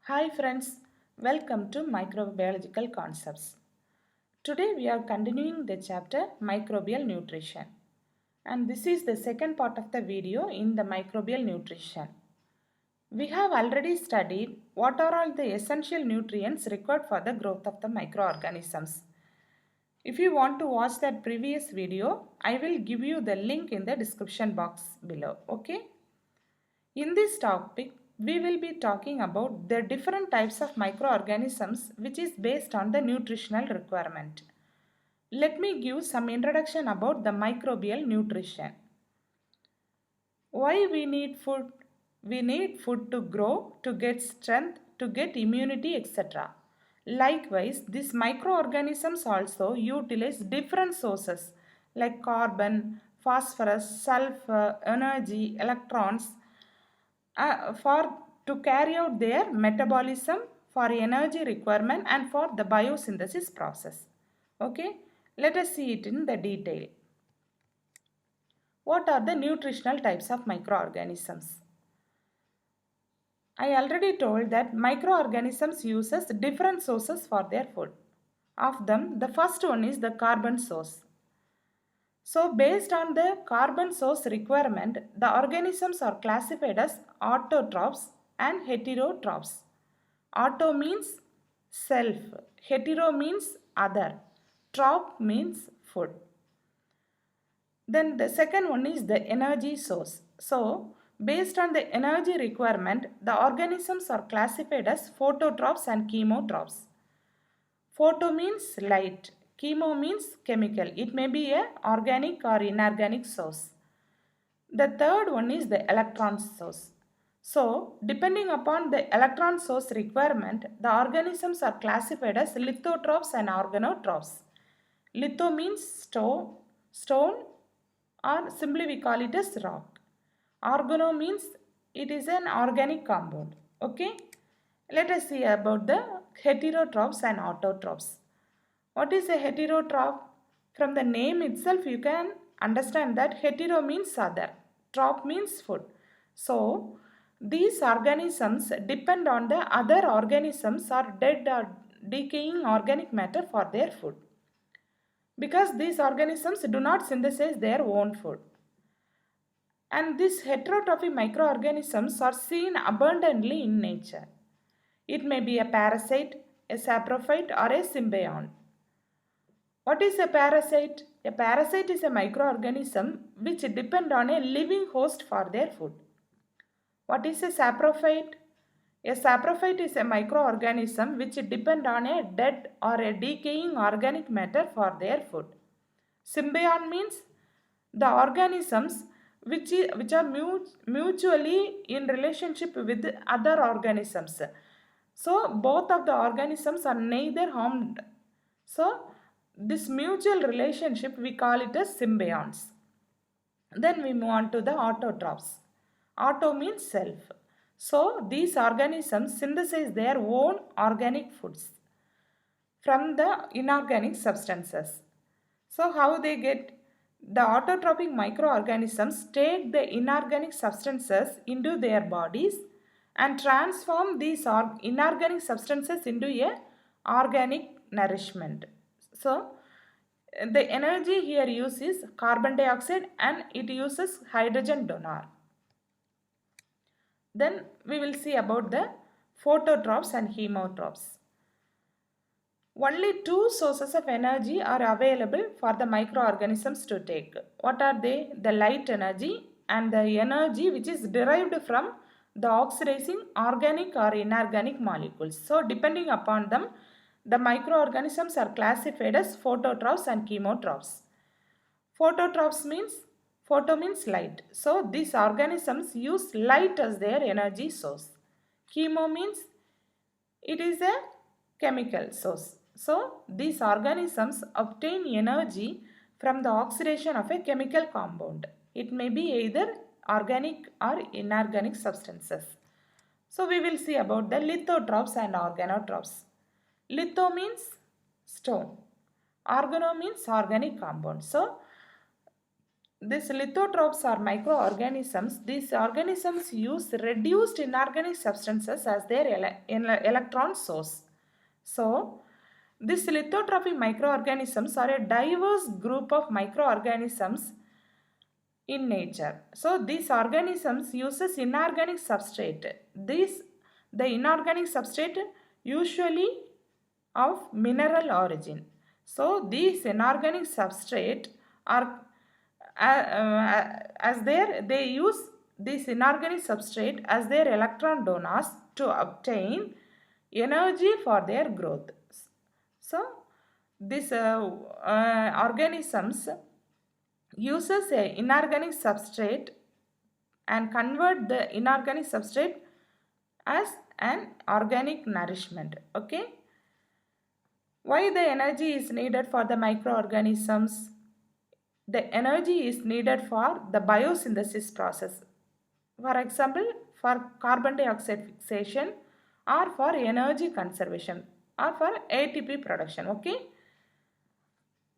Hi friends, welcome to Microbiological Concepts. Today we are continuing the chapter Microbial Nutrition, and this is the second part of the video in the microbial nutrition. We have already studied what are all the essential nutrients required for the growth of the microorganisms. If you want to watch that previous video, I will give you the link in the description box below, okay? In this topic, we will be talking about the different types of microorganisms which is based on the nutritional requirement. Let me give some introduction about the microbial nutrition. Why we need food? We need food to grow, to get strength, to get immunity, etc. Likewise, these microorganisms also utilize different sources like carbon, phosphorus, sulfur, energy, electrons for to carry out their metabolism, for energy requirement, and for the biosynthesis process. Okay, let us see it in the detail. What are the nutritional types of microorganisms? I already told that microorganisms uses different sources for their food. Of them, the first one is the carbon source. So based on the carbon source requirement, the organisms are classified as autotrophs and heterotrophs. Auto means self, hetero means other, troph means food. Then the second one is the energy source. So based on the energy requirement, the organisms are classified as phototrophs and chemotrophs. Photo means light, chemo means chemical. It may be a organic or inorganic source. The third one is the electron source. So, depending upon the electron source requirement, the organisms are classified as lithotrophs and organotrophs. Litho means stone, or simply we call it as rock. Organo means it is an organic compound. Okay? Let us see about the heterotrophs and autotrophs. What is a heterotroph? From the name itself, you can understand that hetero means other, troph means food. So, these organisms depend on the other organisms or dead or decaying organic matter for their food. Because these organisms do not synthesize their own food. And these heterotrophic microorganisms are seen abundantly in nature. It may be a parasite, a saprophyte, or a symbiont. What is a parasite? A parasite is a microorganism which depend on a living host for their food. What is a saprophyte? A saprophyte is a microorganism which depend on a dead or a decaying organic matter for their food. Symbiont means the organisms which are mutually in relationship with other organisms. So both of the organisms are neither harmed. So this mutual relationship we call it as symbionts. Then we move on to the autotrophs. Auto means self. So these organisms synthesize their own organic foods from the inorganic substances. So how they get? The autotrophic microorganisms take the inorganic substances into their bodies and transform these inorganic substances into a organic nourishment. So the energy here uses carbon dioxide and it uses hydrogen donor. Then we will see about the phototrophs and hemotrophs. Only two sources of energy are available for the microorganisms to take. What are they? The light energy and the energy which is derived from the oxidizing organic or inorganic molecules. So depending upon them, the microorganisms are classified as phototrophs and chemotrophs. Phototrophs means photo means light. So these organisms use light as their energy source. Chemo means it is a chemical source. So these organisms obtain energy from the oxidation of a chemical compound. It may be either organic or inorganic substances. So we will see about the lithotrophs and organotrophs. Litho means stone. Organo means organic compound. So These lithotrophs are microorganisms. These organisms use reduced inorganic substances as their electron source. So, these lithotrophic microorganisms are a diverse group of microorganisms in nature. So, these organisms uses inorganic substrate. The inorganic substrate usually of mineral origin. So, these inorganic substrate are as their they use this inorganic substrate as their electron donors to obtain energy for their growth. So these organisms uses a inorganic substrate and convert the inorganic substrate as an organic nourishment. Okay, why the energy is needed for the microorganisms? The energy is needed for the biosynthesis process. For example, for carbon dioxide fixation or for energy conservation or for ATP production. Okay.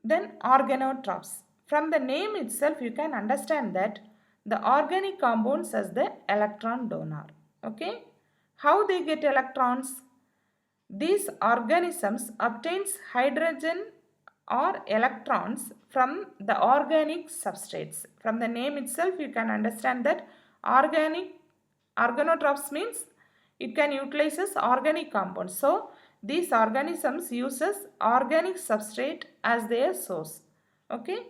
Then organotrophs. From the name itself, you can understand that the organic compounds as the electron donor. Okay. How they get electrons? These organisms obtains hydrogen or electrons from the organic substrates. From the name itself, you can understand that organotrophs means it can utilizes organic compounds. So these organisms uses organic substrate as their source. Okay.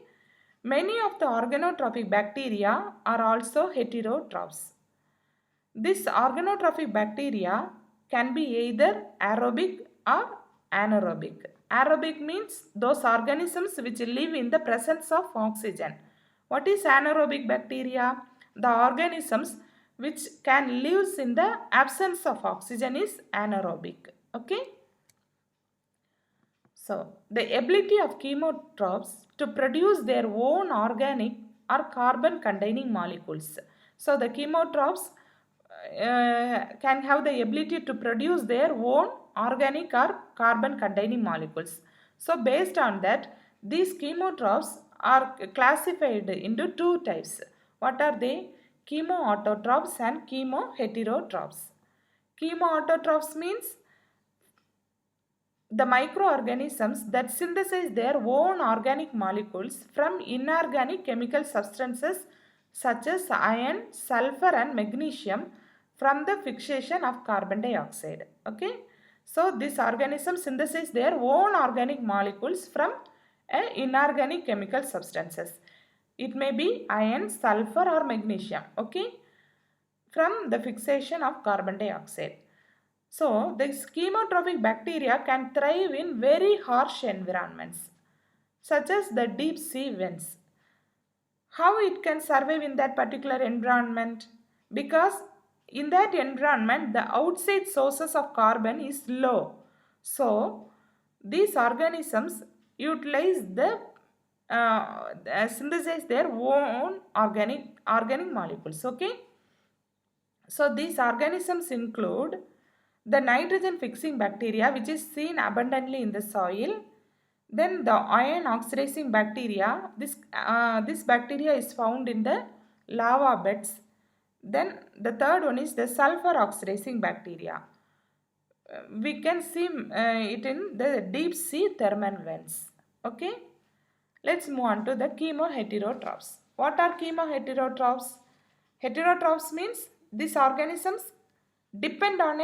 Many of the organotrophic bacteria are also heterotrophs. This organotrophic bacteria can be either aerobic or anaerobic. Aerobic means those organisms which live in the presence of oxygen. What is anaerobic bacteria? The organisms which can live in the absence of oxygen is anaerobic. Okay. So, the ability of chemotrophs to produce their own organic or carbon containing molecules. So, the chemotrophs can have the ability to produce their own organic or carbon containing molecules. So, based on that, these chemotrophs are classified into two types. What are they? Chemoautotrophs and chemoheterotrophs. Chemoautotrophs means the microorganisms that synthesize their own organic molecules from inorganic chemical substances such as iron, sulfur and magnesium from the fixation of carbon dioxide. Okay. So these organisms synthesize their own organic molecules from inorganic chemical substances. It may be iron, sulfur or magnesium. Okay. From the fixation of carbon dioxide. So, the chemotrophic bacteria can thrive in very harsh environments, such as the deep sea vents. How it can survive in that particular environment? Because in that environment, the outside sources of carbon is low. So, these organisms utilize the synthesize their own organic molecules. Okay. So, these organisms include the nitrogen fixing bacteria which is seen abundantly in the soil. Then the iron oxidizing bacteria, this bacteria is found in the lava beds. Then the third one is the sulfur oxidizing bacteria. We can see it in the deep sea thermal vents. Okay. Let's move on to the chemoheterotrophs. What are chemoheterotrophs? Heterotrophs means these organisms depend on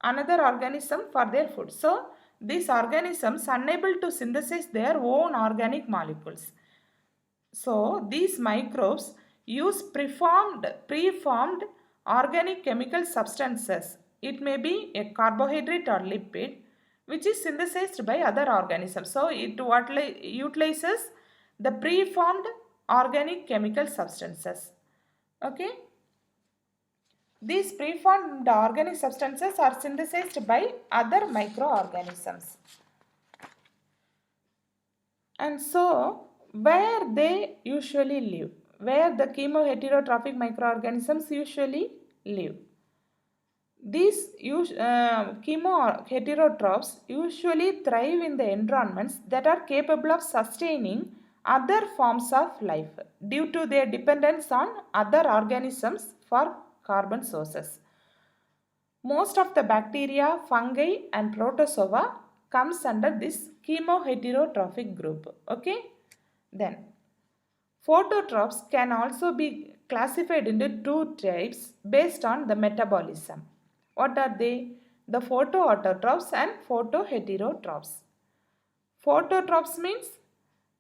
another organism for their food. So, these organisms unable to synthesize their own organic molecules. So, these microbes use preformed organic chemical substances. It may be a carbohydrate or lipid which is synthesized by other organisms. So, it utilizes the preformed organic chemical substances. Okay. These preformed organic substances are synthesized by other microorganisms. And so, where they usually live? Where the chemoheterotrophic microorganisms usually live? These chemoheterotrophs usually thrive in the environments that are capable of sustaining other forms of life due to their dependence on other organisms for carbon sources. Most of the bacteria, fungi and protozoa comes under this chemoheterotrophic group. Okay? Then phototrophs can also be classified into two types based on the metabolism. What are they? The photoautotrophs and photoheterotrophs. Phototrophs means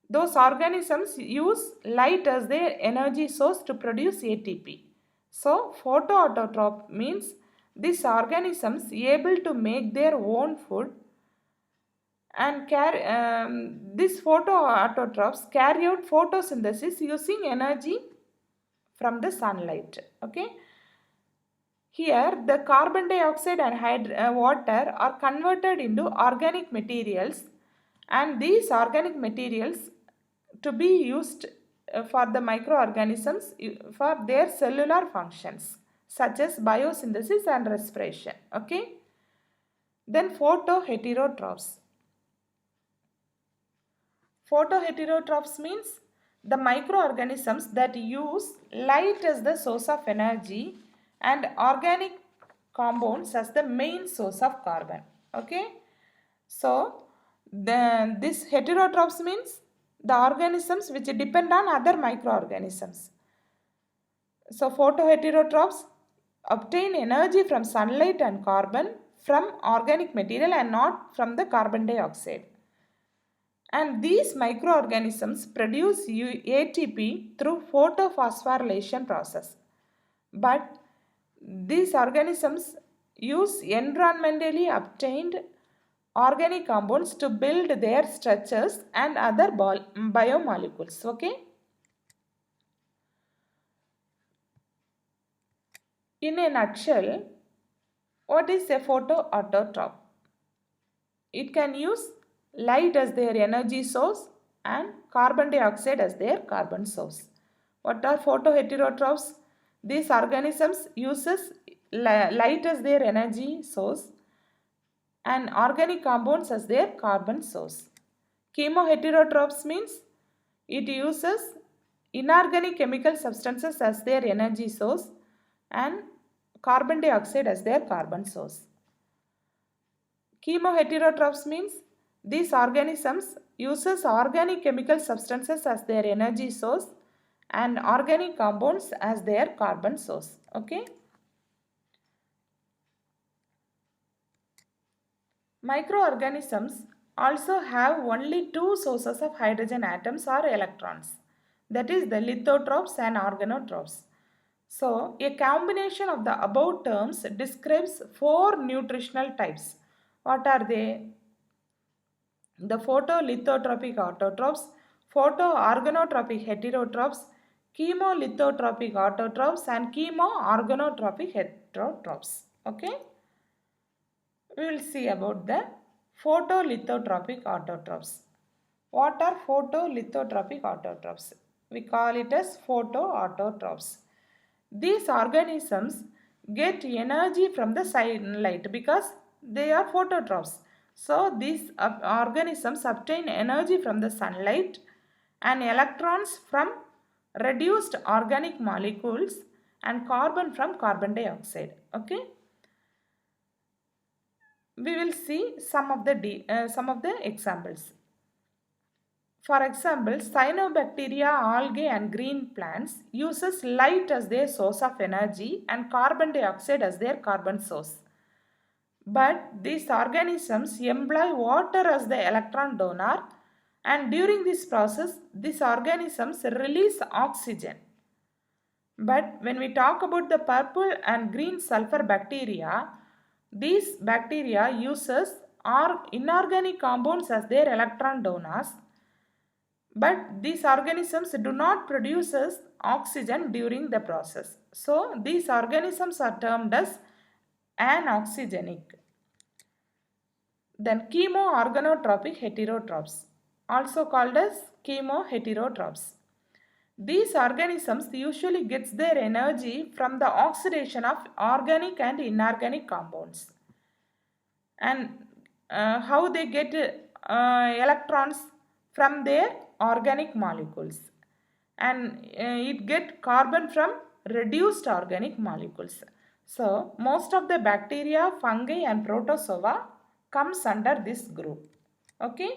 those organisms use light as their energy source to produce ATP. So photoautotroph means these organisms able to make their own food, and these photoautotrophs carry out photosynthesis using energy from the sunlight. Okay. Here the carbon dioxide and water are converted into organic materials, and these organic materials to be used for the microorganisms for their cellular functions such as biosynthesis and respiration. Okay. Then photoheterotrophs. Photoheterotrophs means the microorganisms that use light as the source of energy and organic compounds as the main source of carbon. Okay. So this heterotrophs means the organisms which depend on other microorganisms. So photoheterotrophs obtain energy from sunlight and carbon from organic material and not from the carbon dioxide. And these microorganisms produce ATP through photophosphorylation process. But these organisms use environmentally obtained organic compounds to build their structures and other biomolecules. Okay. In a nutshell, what is a photoautotroph? It can use light as their energy source and carbon dioxide as their carbon source. What are photoheterotrophs? These organisms uses light as their energy source and organic compounds as their carbon source. Chemoheterotrophs means it uses inorganic chemical substances as their energy source and carbon dioxide as their carbon source. Chemoheterotrophs means these organisms uses organic chemical substances as their energy source and organic compounds as their carbon source. Okay. Microorganisms also have only two sources of hydrogen atoms or electrons, that is the lithotrophs and organotrophs. So a combination of the above terms describes four nutritional types. What are they? The photolithotrophic autotrophs, photoorganotrophic heterotrophs, chemolithotrophic autotrophs and chemoorganotrophic heterotrophs. Okay. We will see about the photolithotrophic autotrophs. What are photolithotrophic autotrophs? We call it as photoautotrophs. These organisms get energy from the sunlight because they are phototrophs. So these organisms obtain energy from the sunlight and electrons from reduced organic molecules and carbon from carbon dioxide. Okay. We will see some of the examples. For example, cyanobacteria, algae and green plants uses light as their source of energy and carbon dioxide as their carbon source. But these organisms employ water as the electron donor, and during this process these organisms release oxygen. But when we talk about the purple and green sulfur bacteria, these bacteria uses inorganic compounds as their electron donors, but these organisms do not produce oxygen during the process. So these organisms are termed as anoxygenic. Then chemoorganotrophic heterotrophs, also called as chemoheterotrophs. These organisms usually gets their energy from the oxidation of organic and inorganic compounds. And how they get electrons from their organic molecules, and it get carbon from reduced organic molecules. So most of the bacteria, fungi and protozoa comes under this group. Okay.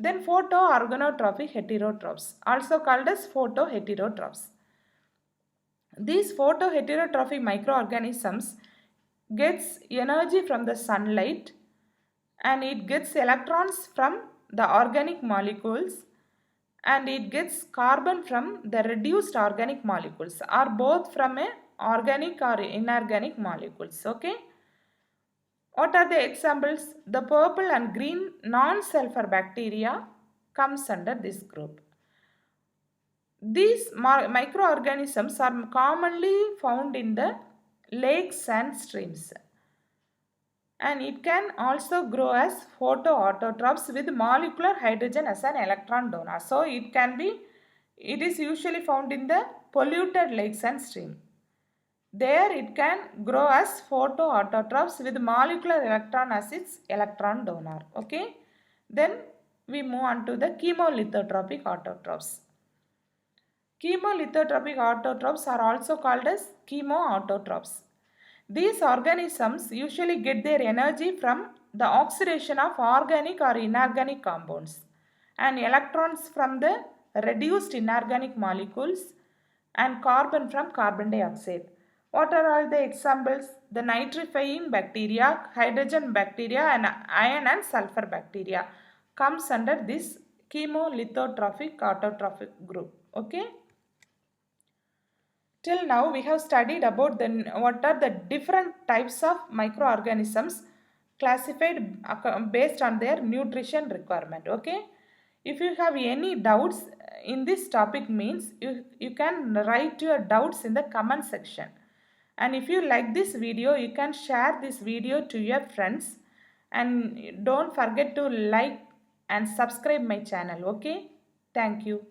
Then photoorganotrophic heterotrophs, also called as photoheterotrophs. These photoheterotrophic microorganisms gets energy from the sunlight, and it gets electrons from the organic molecules, and it gets carbon from the reduced organic molecules, or both from a organic or inorganic molecules. Okay. What are the examples? The purple and green non-sulfur bacteria comes under this group. These microorganisms are commonly found in the lakes and streams, and it can also grow as photoautotrophs with molecular hydrogen as an electron donor. So it is usually found in the polluted lakes and streams. There it can grow as photoautotrophs with molecular electron as its electron donor. Okay. Then we move on to the chemolithotrophic autotrophs. Chemolithotrophic autotrophs are also called as chemoautotrophs. These organisms usually get their energy from the oxidation of organic or inorganic compounds and electrons from the reduced inorganic molecules and carbon from carbon dioxide. What are all the examples? The nitrifying bacteria, hydrogen bacteria and iron and sulfur bacteria comes under this chemolithotrophic autotrophic group. Okay. Till now we have studied about what are the different types of microorganisms classified based on their nutrition requirement. Okay. If you have any doubts in this topic, means you can write your doubts in the comment section. And if you like this video, you can share this video to your friends, and don't forget to like and subscribe my channel. Okay. Thank you.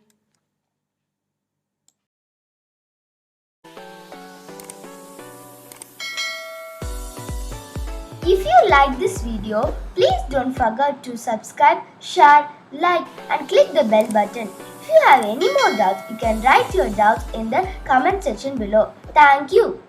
If you like this video, please don't forget to subscribe, share, like and click the bell button. If you have any more doubts, you can write your doubts in the comment section below. Thank you.